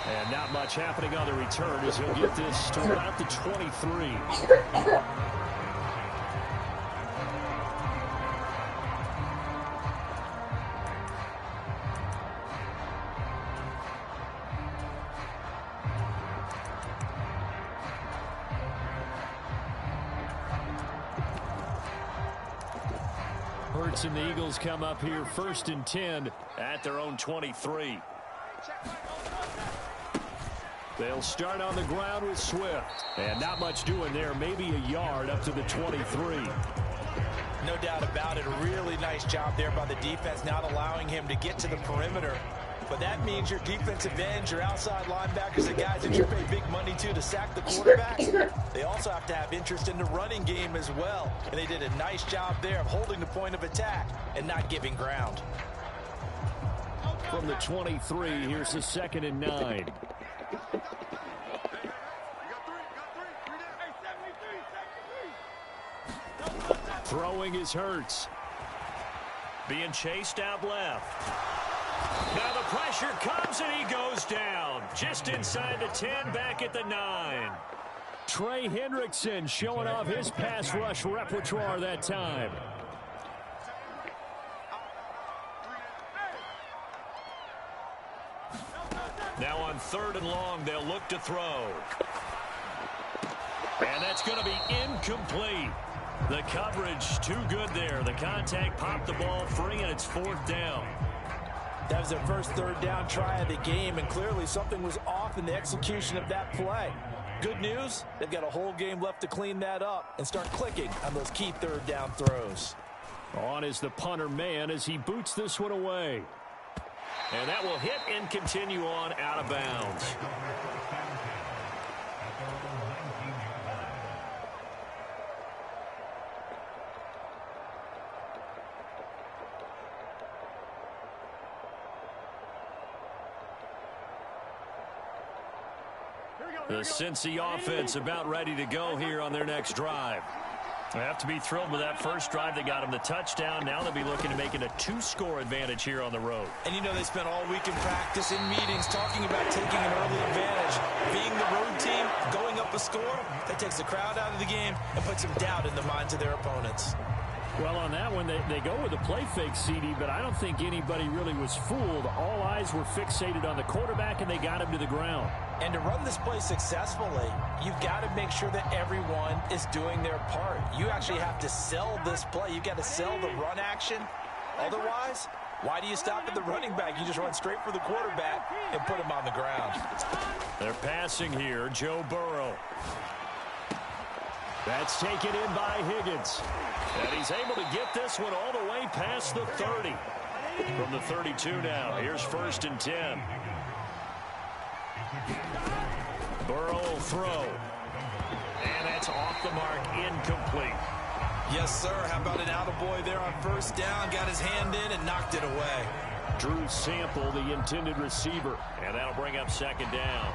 And not much happening on the return as he'll get this to about the 23. Hurts and the Eagles come up here 1st and 10 at their own 23. They'll start on the ground with Swift. And not much doing there. Maybe a yard up to the 23. No doubt about it. A really nice job there by the defense, not allowing him to get to the perimeter. But that means your defensive ends, your outside linebackers, the guys that you pay big money to sack the quarterback, they also have to have interest in the running game as well. And they did a nice job there of holding the point of attack and not giving ground. From the 23, here's the 2nd and 9. Throwing is Hurts. Being chased out left. Now the pressure comes and he goes down. Just inside the 10, back at the 9. Trey Hendrickson showing off his pass rush repertoire that time. Now on 3rd and long, they'll look to throw. And that's going to be incomplete. The coverage too good there. The contact popped the ball free, and it's 4th down. That was their first 3rd down try of the game, and clearly something was off in the execution of that play. Good news, they've got a whole game left to clean that up and start clicking on those key 3rd down throws. On is the punter man as he boots this one away. And that will hit and continue on out of bounds. The Cincy offense about ready to go here on their next drive. They have to be thrilled with that first drive. They got them the touchdown. Now they'll be looking to make it a 2-score advantage here on the road. And you know they spent all week in practice, in meetings, talking about taking an early advantage. Being the road team, going up a score, that takes the crowd out of the game and puts some doubt in the minds of their opponents. Well, on that one, they go with a play fake, CD, but I don't think anybody really was fooled. All eyes were fixated on the quarterback, and they got him to the ground. And to run this play successfully, you've got to make sure that everyone is doing their part. You actually have to sell this play. You've got to sell the run action. Otherwise, why do you stop at the running back? You just run straight for the quarterback and put him on the ground. They're passing here, Joe Burrow. That's taken in by Higgins. And he's able to get this one all the way past the 30. From the 32 now, here's 1st and 10. Burrow will throw. And that's off the mark, incomplete. Yes, sir. How about an attaboy there on 1st down? Got his hand in and knocked it away. Drew Sample, the intended receiver. And that'll bring up 2nd down.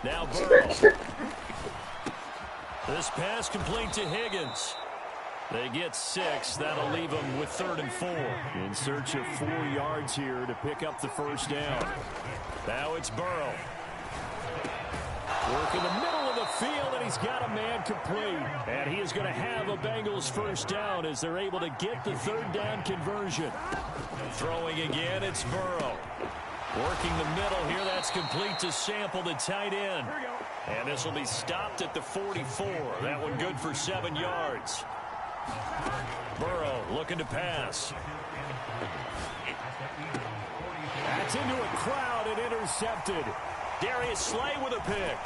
Now Burrow. This pass complete to Higgins. They get 6. That'll leave them with 3rd and 4. In search of 4 yards here to pick up the 1st down. Now it's Burrow. Work in the middle of the field, and he's got a man complete. And he is going to have a Bengals 1st down as they're able to get the 3rd down conversion. Throwing again, it's Burrow. Working the middle here, that's complete to Sample, the tight end. And this will be stopped at the 44. That one good for 7 yards. Burrow looking to pass. That's into a crowd and intercepted. Darius Slay with a pick.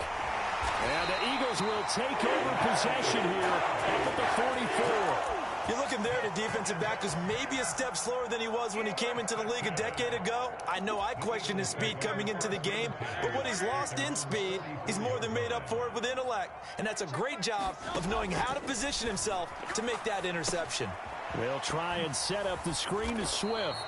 And the Eagles will take over possession here at the 44. You're looking there at a defensive back who's maybe a step slower than he was when he came into the league a decade ago. I know I questioned his speed coming into the game, but what he's lost in speed, he's more than made up for it with intellect. And that's a great job of knowing how to position himself to make that interception. They'll try and set up the screen to Swift.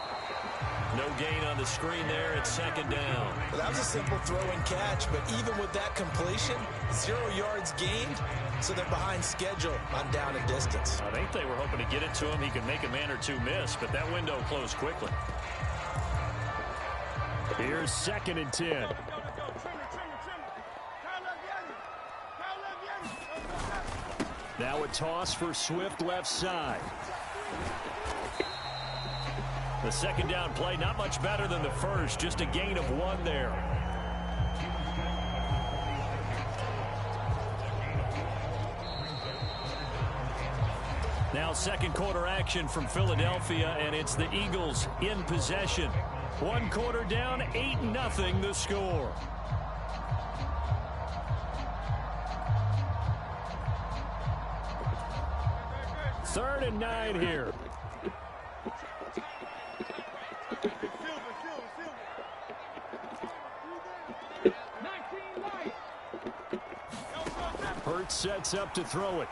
No gain on the screen there. It's second down. Well, that was a simple throw and catch, but even with that completion, 0 yards gained, so they're behind schedule on down and distance. I think they were hoping to get it to him. He could make a man or two miss, but that window closed quickly. Here's second and 10. Now a toss for Swift left side. The second down play, not much better than the first, just a gain of 1 there. Now second quarter action from Philadelphia, and it's the Eagles in possession. 1 quarter down, 8-0 the score. Third and 9 here. Hurts sets up to throw it.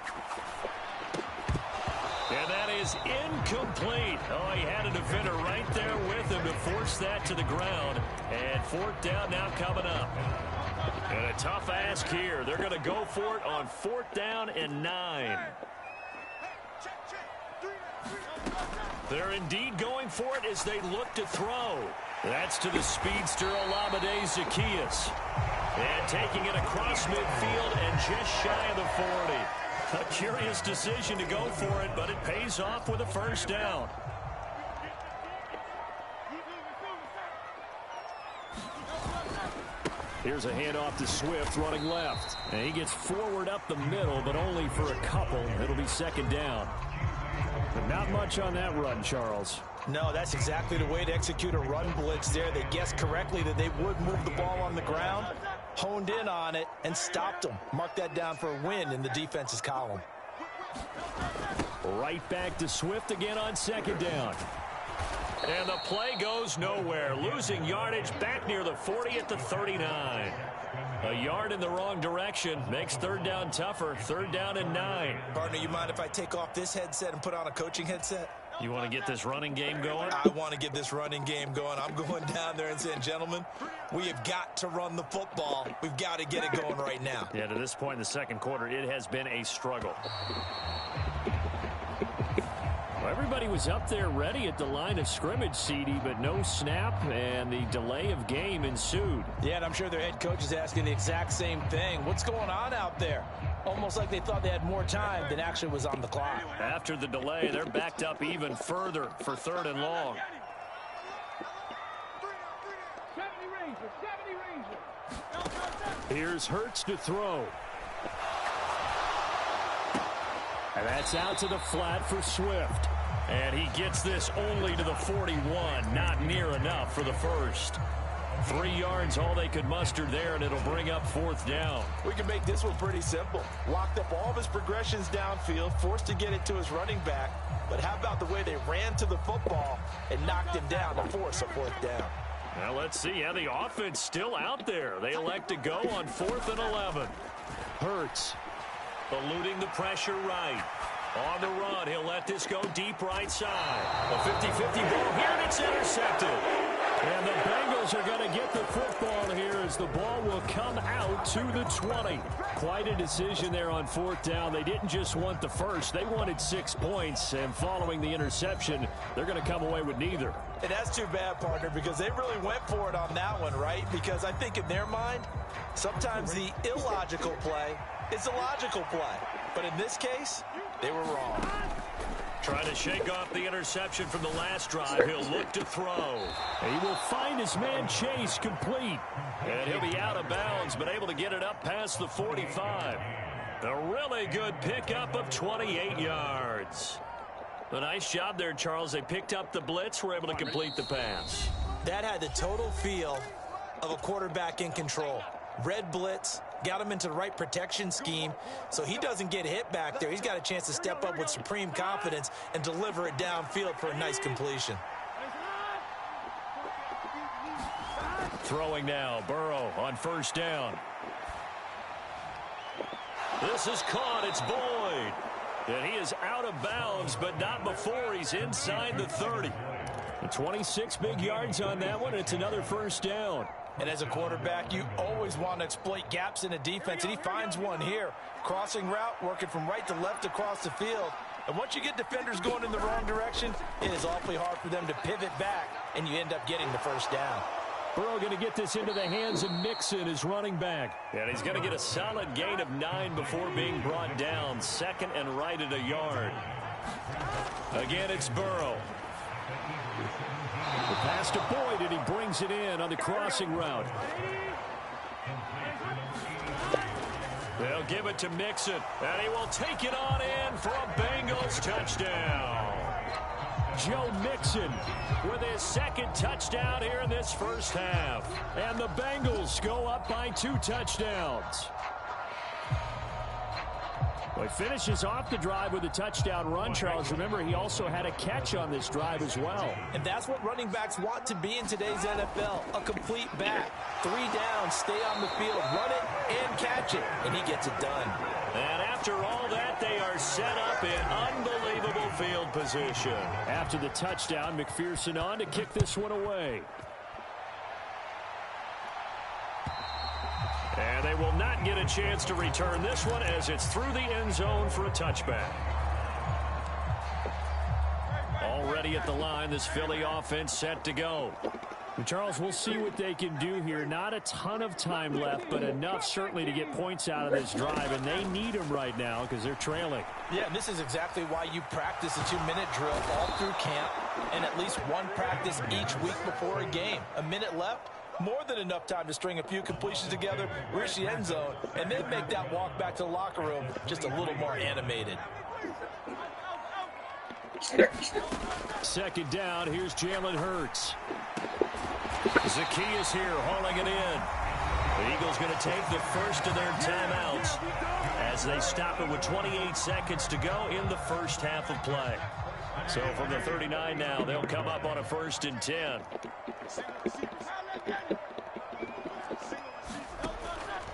And that is incomplete. Oh, he had a defender right there with him to force that to the ground. And fourth down now coming up. And a tough ask here. They're going to go for it on fourth down and 9. They're indeed going for it as they look to throw. That's to the speedster Olamide Zaccheaus. And taking it across midfield and just shy of the 40. A curious decision to go for it, but it pays off with a first down. Here's a handoff to Swift running left. And he gets forward up the middle, but only for a couple. It'll be second down. But not much on that run, Charles. No, that's exactly the way to execute a run blitz there. They guessed correctly that they would move the ball on the ground, honed in on it, and stopped them. Mark that down for a win in the defense's column. Right back to Swift again on second down. And the play goes nowhere. Losing yardage back near the 40 at the 39. A yard in the wrong direction makes third down tougher. Third down and 9. Partner, you mind if I take off this headset and put on a coaching headset? You want to get this running game going? I want to get this running game going. I'm going down there and saying, gentlemen, we have got to run the football. We've got to get it going right now. Yeah, to this point in the second quarter, it has been a struggle. Well, everybody was up there ready at the line of scrimmage, CD, but no snap, and the delay of game ensued. Yeah, and I'm sure their head coach is asking the exact same thing. What's going on out there? Almost like they thought they had more time than actually was on the clock. After the delay, they're backed up even further for third and long. Here's Hurts to throw. And that's out to the flat for Swift. And he gets this only to the 41. Not near enough for the first. 3 yards, all they could muster there, and it'll bring up fourth down. We can make this one pretty simple. Locked up all of his progressions downfield, forced to get it to his running back. But how about the way they ran to the football and knocked him down to force a fourth down? Now let's see how the offense still out there. They elect to go on 4th and 11. Hurts eluding the pressure right. On the run, he'll let this go deep right side. A 50-50 ball here, and it's intercepted. And the Bengals are going to get the football here as the ball will come out to the 20. Quite a decision there on fourth down. They didn't just want the first. They wanted 6 points, and following the interception, they're going to come away with neither. And that's too bad, partner, because they really went for it on that one, right? Because I think in their mind, sometimes the illogical play is a logical play. But in this case, they were wrong. Trying to shake off the interception from the last drive. He'll look to throw. He will find his man Chase complete. And he'll be out of bounds, but able to get it up past the 45. A really good pickup of 28 yards. A nice job there, Charles. They picked up the blitz, were able to complete the pass. That had the total feel of a quarterback in control. Red blitz, got him into the right protection scheme, so he doesn't get hit back there. He's got a chance to step up with supreme confidence and deliver it downfield for a nice completion. Throwing now, Burrow on first down. This is caught, it's Boyd. And he is out of bounds, but not before he's inside the 30. 26 big yards on that one. It's another first down. And as a quarterback, you always want to exploit gaps in the defense, and he finds one here. Crossing route, working from right to left across the field. And once you get defenders going in the wrong direction, it is awfully hard for them to pivot back, and you end up getting the first down. Burrow going to get this into the hands of Mixon, his running back. And he's going to get a solid gain of 9 before being brought down. Second and right at a yard. Again, it's Burrow. The pass to Boyd, and he brings it in on the crossing route. They'll give it to Mixon, and he will take it on in for a Bengals touchdown. Joe Mixon with his second touchdown here in this first half. And the Bengals go up by 2 touchdowns. Well, he finishes off the drive with a touchdown run, Charles. Remember, he also had a catch on this drive as well. And that's what running backs want to be in today's NFL, a complete back. 3 downs, stay on the field, run it, and catch it. And he gets it done. And after all that, they are set up in unbelievable field position. After the touchdown, McPherson on to kick this one away. And they will not get a chance to return this one as it's through the end zone for a touchback. Already at the line, this Philly offense set to go. And Charles, we'll see what they can do here. Not a ton of time left, but enough certainly to get points out of this drive, and they need them right now because they're trailing. Yeah, this is exactly why you practice a 2-minute drill all through camp and at least one practice each week before a game. A minute left, more than enough time to string a few completions together, reach the end zone, and then make that walk back to the locker room just a little more animated. Second down, here's Jalen Hurts. Zacchaeus here hauling it in. The Eagles going to take the first of their timeouts as they stop it with 28 seconds to go in the first half of play. So from the 39 now, they'll come up on a 1st and 10.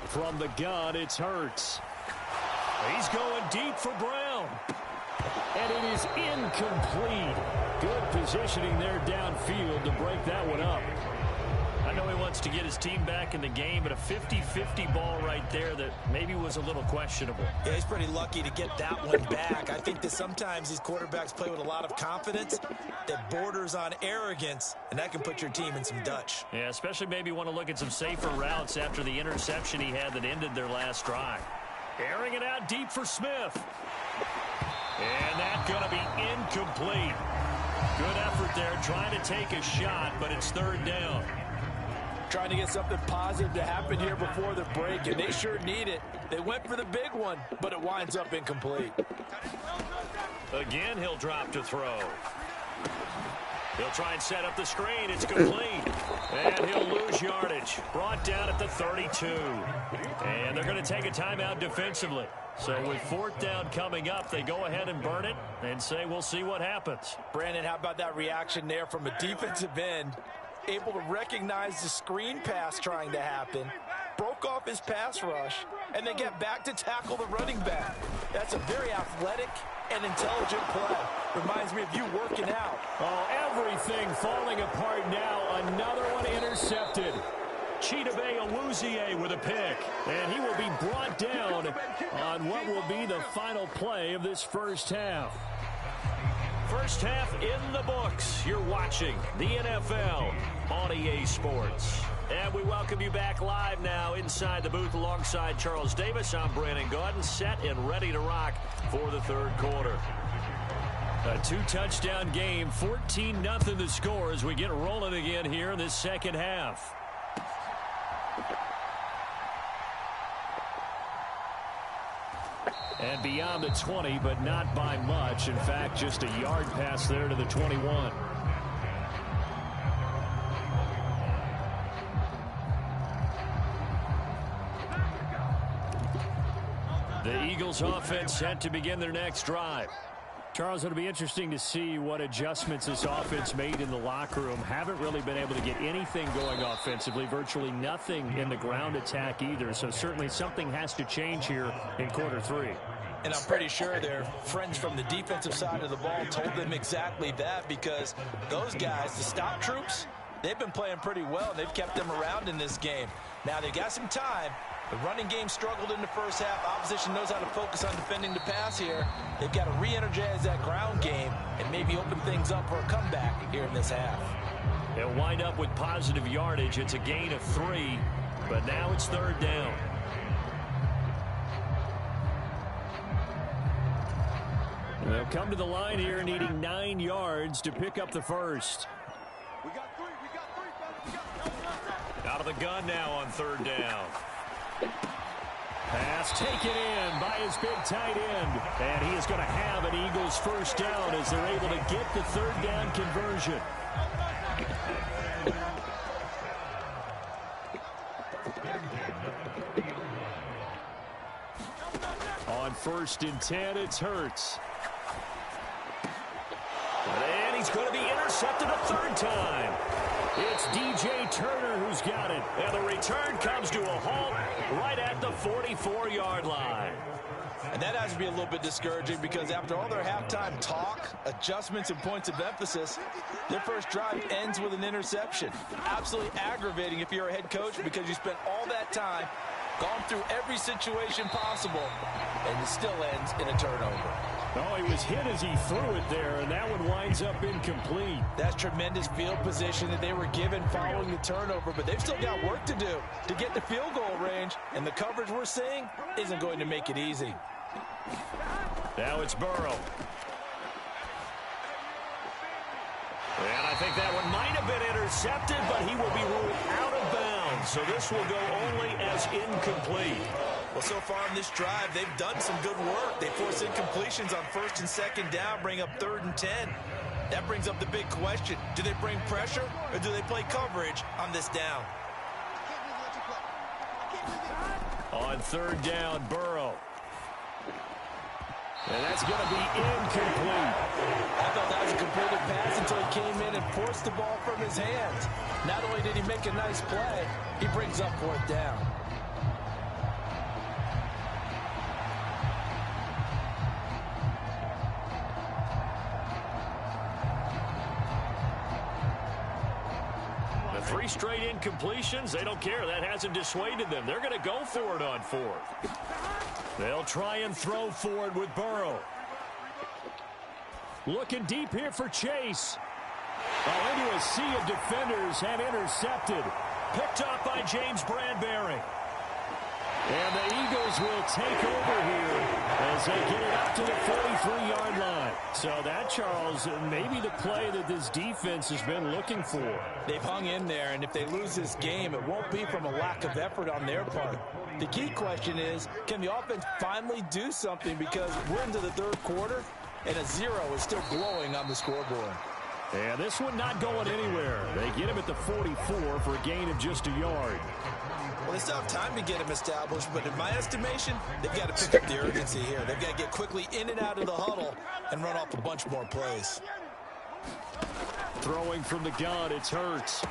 From the gun, it's Hurts. He's going deep for Brown. And it is incomplete. Good positioning there downfield to break that one up. I know he wants to get his team back in the game, but a 50-50 ball right there that maybe was a little questionable. Yeah, he's pretty lucky to get that one back. I think that sometimes these quarterbacks play with a lot of confidence that borders on arrogance, and that can put your team in some Dutch. Yeah, especially maybe want to look at some safer routes after the interception he had that ended their last drive. Airing it out deep for Smith. And that's going to be incomplete. Good effort there, trying to take a shot, but it's 3rd down. Trying to get something positive to happen here before the break, and they sure need it. They went for the big one, but it winds up incomplete. Again, he'll drop to throw. He'll try and set up the screen. It's complete. And he'll lose yardage. Brought down at the 32. And they're going to take a timeout defensively. So with 4th down coming up, they go ahead and burn it and say we'll see what happens. Brandon, how about that reaction there from a defensive end? Able to recognize the screen pass trying to happen, broke off his pass rush, and then get back to tackle the running back. That's a very athletic and intelligent play. Reminds me of you working out. Oh, everything falling apart now. Another one intercepted. Chidobe Awuzie with a pick, and he will be brought down on what will be the final play of this first half. First half in the books. You're watching the NFL on EA Sports. And we welcome you back live now inside the booth alongside Charles Davis. I'm Brandon Gaudin, set and ready to rock for the 3rd quarter. A 2-touchdown game, 14-0 the score as we get rolling again here in this second half. And beyond the 20, but not by much. In fact, just a yard pass there to the 21. The Eagles offense set to begin their next drive. Charles, it'll be interesting to see what adjustments this offense made in the locker room. Haven't really been able to get anything going offensively, virtually nothing in the ground attack either. So certainly something has to change here in quarter 3. And I'm pretty sure their friends from the defensive side of the ball told them exactly that, because those guys, the stop troops, they've been playing pretty well. They've kept them around in this game. Now they've got some time. The running game struggled in the first half. Opposition knows how to focus on defending the pass here. They've got to re-energize that ground game and maybe open things up for a comeback here in this half. They'll wind up with positive yardage. It's a gain of 3, but now it's 3rd down. They'll come to the line here needing 9 yards to pick up the first. Out of the gun now on 3rd down. Pass taken in by his big tight end. And he is going to have an Eagles first down as they're able to get the 3rd down conversion. On 1st and 10, it's Hurts. And he's going to be intercepted a 3rd time. It's DJ Turner who's got it. And the return comes to a halt right at the 44-yard line. And that has to be a little bit discouraging, because after all their halftime talk, adjustments, and points of emphasis, their first drive ends with an interception. Absolutely aggravating if you're a head coach, because you spent all that time, gone through every situation possible, and it still ends in a turnover. Oh, he was hit as he threw it there, and that one winds up incomplete. That's tremendous field position that they were given following the turnover, but they've still got work to do to get the field goal range, and the coverage we're seeing isn't going to make it easy. Now it's Burrow. And I think that one might have been intercepted, but he will be ruled out of bounds, so this will go only as incomplete. Well, so far in this drive, they've done some good work. They force incompletions on 1st and 2nd down, bring up 3rd and 10. That brings up the big question. Do they bring pressure, or do they play coverage on this down? On 3rd down, Burrow. And that's going to be incomplete. I thought that was a completed pass until he came in and forced the ball from his hands. Not only did he make a nice play, he brings up 4th down. The 3 straight incompletions, they don't care. That hasn't dissuaded them. They're going to go for it on 4th. They'll try and throw for it with Burrow. Looking deep here for Chase. Oh, into a sea of defenders and intercepted. Picked up by James Bradbury. And the Eagles will take over here as they get it up to the 43-yard line. So that, Charles, maybe the play that this defense has been looking for. They've hung in there, and if they lose this game, it won't be from a lack of effort on their part. The key question is, can the offense finally do something, because we're into the 3rd quarter, and a 0 is still glowing on the scoreboard. And this one not going anywhere. They get him at the 44 for a gain of just a yard. Well, they still have time to get him established, but in my estimation, they've got to pick up the urgency here. They've got to get quickly in and out of the huddle and run off a bunch more plays. Throwing from the gun, it's Hurts.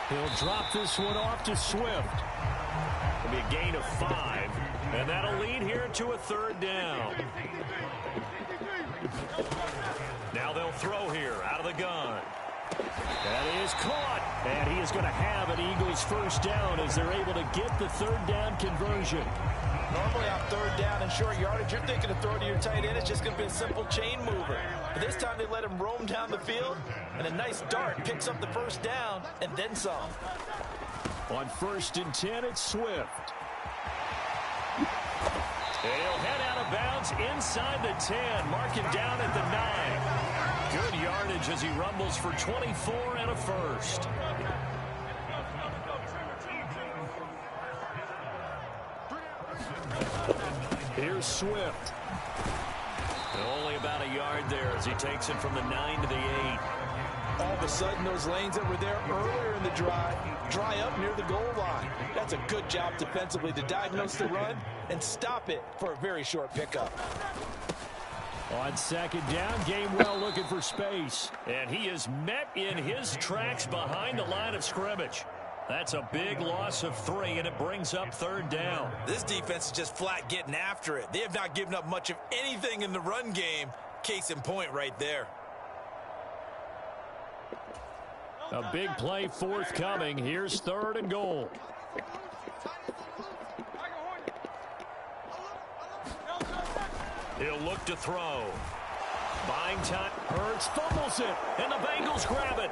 He'll drop this one off to Swift. It'll be a gain of 5, and that'll lead here to a 3rd down. Now they'll throw here out of the gun. That is caught, and he is going to have an Eagles first down as they're able to get the 3rd down conversion. Normally on 3rd down and short yardage, you're thinking of throwing to your tight end. It's just going to be a simple chain mover. But this time they let him roam down the field, and a nice dart picks up the first down and then some. On 1st and 10, it's Swift. He'll head out of bounds inside the 10, marking down at the 9. Good yardage as he rumbles for 24 and a first. Here's Swift. Only about a yard there as he takes it from the 9 to the 8. All of a sudden, those lanes that were there earlier in the drive dry up near the goal line. That's a good job defensively to diagnose the run and stop it for a very short pickup. On 2nd down, Gamewell looking for space. And he is met in his tracks behind the line of scrimmage. That's a big loss of 3, and it brings up 3rd down. This defense is just flat getting after it. They have not given up much of anything in the run game. Case in point right there. A big play forthcoming. Here's 3rd and goal. He'll look to throw. Buying time. Hurts fumbles it, and the Bengals grab it.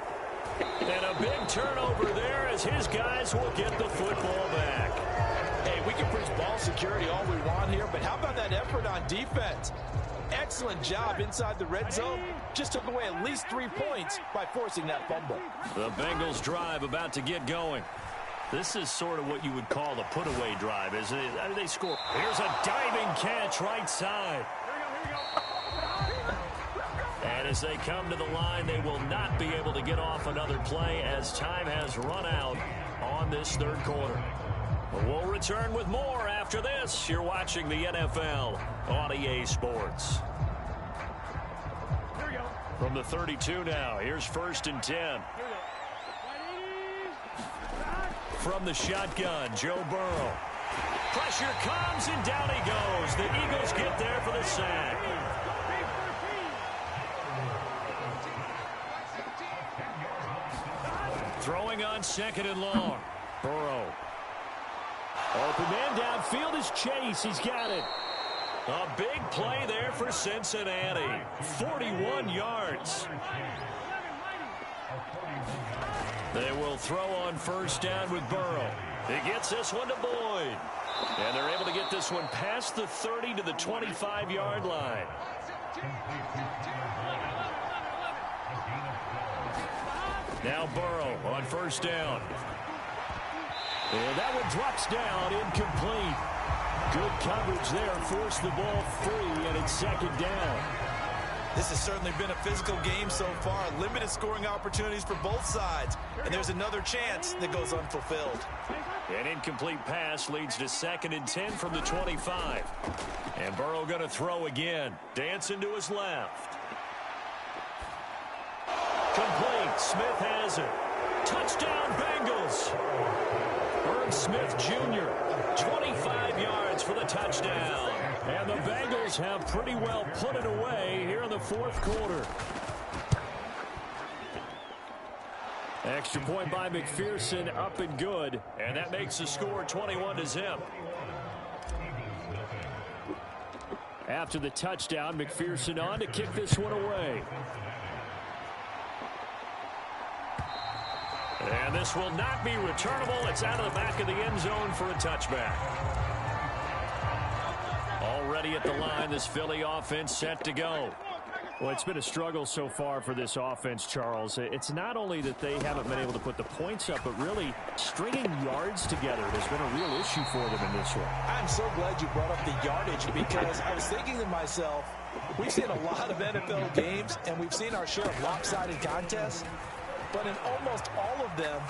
And a big turnover there as his guys will get the football back. Hey, we can preach ball security all we want here, but how about that effort on defense? Excellent job inside the red zone. Just took away at least 3 points by forcing that fumble. The Bengals drive about to get going. This is sort of what you would call the put-away drive, isn't it? How do they score? Here's a diving catch right side. And as they come to the line, they will not be able to get off another play as time has run out on this 3rd quarter. We'll return with more after this. You're watching the NFL on EA Sports. From the 32 now, here's 1st and 10. From the shotgun, Joe Burrow. Pressure comes, and down he goes. The Eagles get there for the sack. Throwing on 2nd and long. Burrow. Open man downfield is Chase. He's got it. A big play there for Cincinnati. 41 yards. They will throw on 1st down with Burrow. He gets this one to Boyd. And they're able to get this one past the 30 to the 25-yard line. Now Burrow on 1st down. And that one drops down, incomplete. Good coverage there, forced the ball free, and it's 2nd down. This has certainly been a physical game so far. Limited scoring opportunities for both sides. And there's another chance that goes unfulfilled. An incomplete pass leads to 2nd and 10 from the 25. And Burrow going to throw again. Dancing to his left. Complete. Smith has it. Touchdown, Bengals. Irv Smith Jr., 25 yards for the touchdown. And the Bengals have pretty well put it away here in the 4th quarter. Extra point by McPherson, up and good. And that makes the score 21-0. After the touchdown, McPherson on to kick this one away. And this will not be returnable. It's out of the back of the end zone for a touchback. Already at the line, this Philly offense set to go. Well, it's been a struggle so far for this offense, Charles. It's not only that they haven't been able to put the points up, but really stringing yards together has been a real issue for them in this one. I'm so glad you brought up the yardage because I was thinking to myself, we've seen a lot of NFL games, and we've seen our share of lopsided contests. But in almost all of them,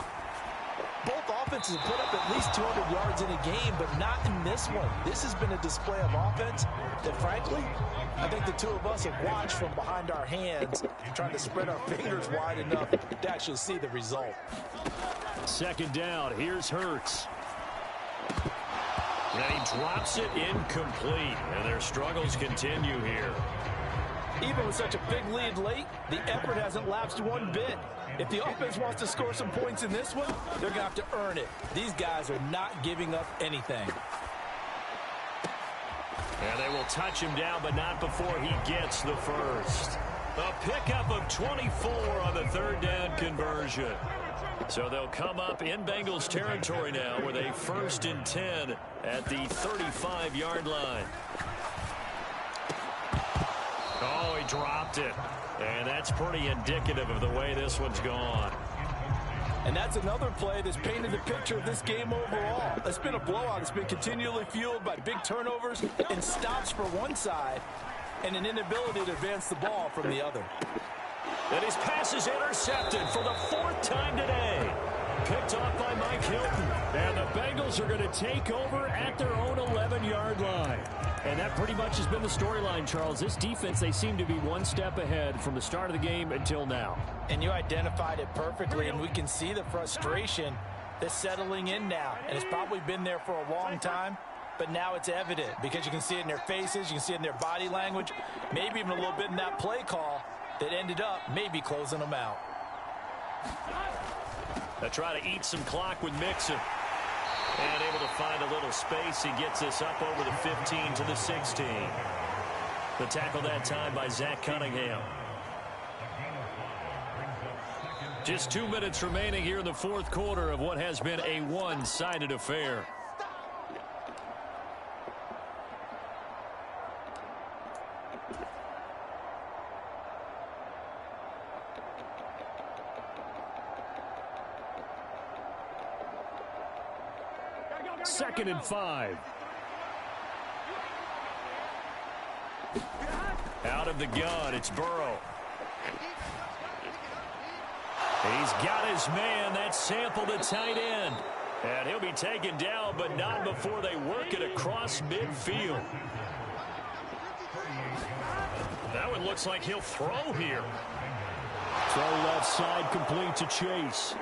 both offenses have put up at least 200 yards in a game, but not in this one. This has been a display of offense that, frankly, I think the two of us have watched from behind our hands, trying to spread our fingers wide enough to actually see the result. 2nd down. Here's Hurts. And he drops it incomplete. And their struggles continue here. Even with such a big lead late, the effort hasn't lapsed one bit. If the offense wants to score some points in this one, they're going to have to earn it. These guys are not giving up anything. And they will touch him down, but not before he gets the first. A pickup of 24 on the 3rd down conversion. So they'll come up in Bengals territory now with a 1st and 10 at the 35-yard line. Oh, he dropped it. And that's pretty indicative of the way this one's gone. And that's another play that's painted the picture of this game overall. It's been a blowout. It's been continually fueled by big turnovers and stops for one side and an inability to advance the ball from the other. And his pass is intercepted for the 4th time today. Picked off by Mike Hilton. And the Bengals are going to take over at their own 11-yard line. And that pretty much has been the storyline, Charles. This defense, they seem to be one step ahead from the start of the game until now. And you identified it perfectly, and we can see the frustration They're settling in now, and it's probably been there for a long time, but now it's evident because you can see it in their faces, you can see it in their body language, maybe even a little bit in that play call that ended up maybe closing them out. They try to eat some clock with Mixon. And able to find a little space. He gets this up over the 15 to the 16. The tackle that time by Zach Cunningham. Just 2 minutes remaining here in the fourth quarter of what has been a one-sided affair. Second and 5. Out of the gun, it's Burrow. He's got his man. That's Sample, the tight end. And he'll be taken down, but not before they work it across midfield. That one looks like he'll throw here. Throw left side, complete to Chase.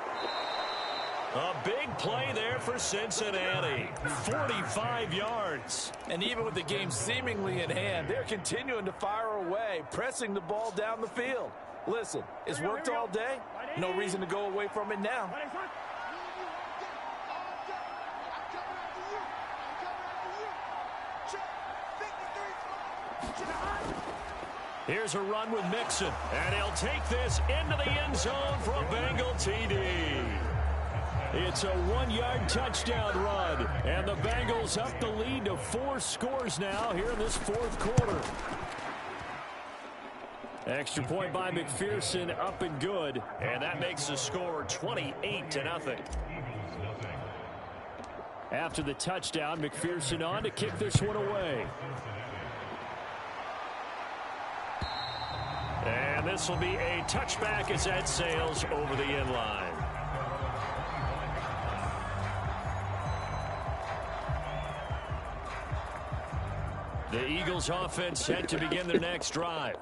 A big play there for Cincinnati. 45 yards. And even with the game seemingly in hand, they're continuing to fire away, pressing the ball down the field. Listen, it's worked all day. No reason to go away from it now. Here's a run with Mixon. And he'll take this into the end zone for a Bengal TD. It's a 1-yard touchdown run, and the Bengals up the lead to 4 scores now here in this fourth quarter. Extra point by McPherson, up and good, and that makes the score 28-0. After the touchdown, McPherson on to kick this one away. And this will be a touchback as that sails over the end line. The Eagles offense set to begin their next drive.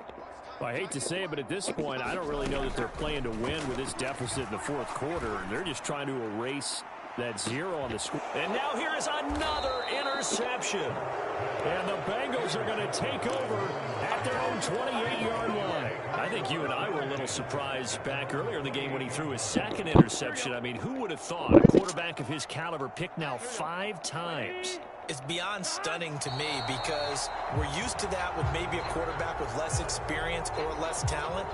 Well, I hate to say it, but at this point, I don't really know that they're playing to win with this deficit in the fourth quarter. They're just trying to erase that 0 on the score. And now here is another interception. And the Bengals are going to take over at their own 28-yard line. I think you and I were a little surprised back earlier in the game when he threw his second interception. I mean, who would have thought a quarterback of his caliber picked now 5 times? It's beyond stunning to me because we're used to that with maybe a quarterback with less experience or less talent.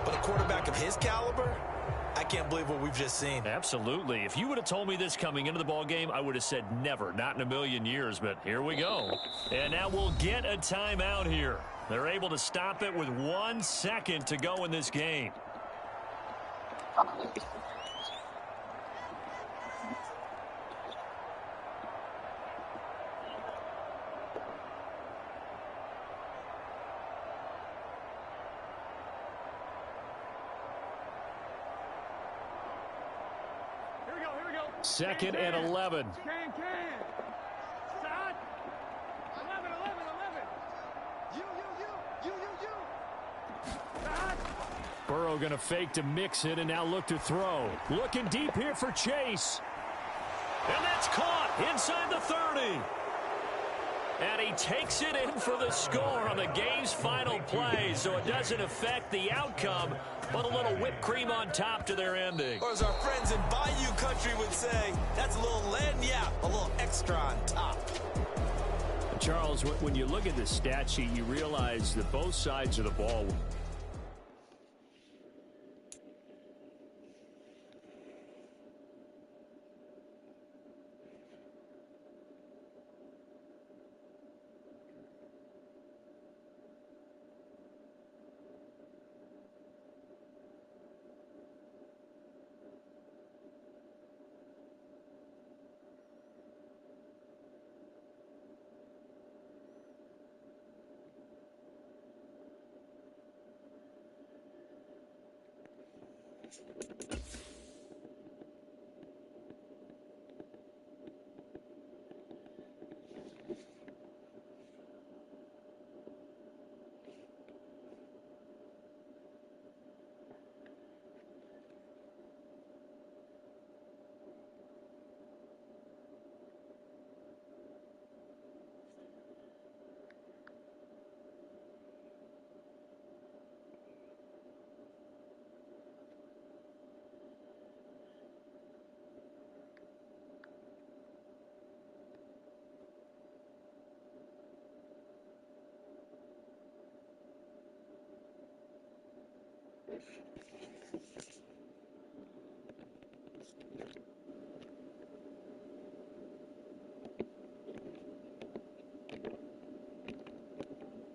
But a quarterback of his caliber, I can't believe what we've just seen. Absolutely. If you would have told me this coming into the ball game, I would have said never, not in a million years. But here we go. And now we'll get a timeout here. They're able to stop it with 1 second to go in this game. Second and 11. Burrow going to fake to mix it and now look to throw. Looking deep here for Chase. And that's caught inside the 30. And he takes it in for the score on the game's final play, so it doesn't affect the outcome, but a little whipped cream on top to their ending. Or as our friends in Bayou Country would say, that's a little lagniappe, a little extra on top. Charles, when you look at the stat sheet, you realize that both sides of the ball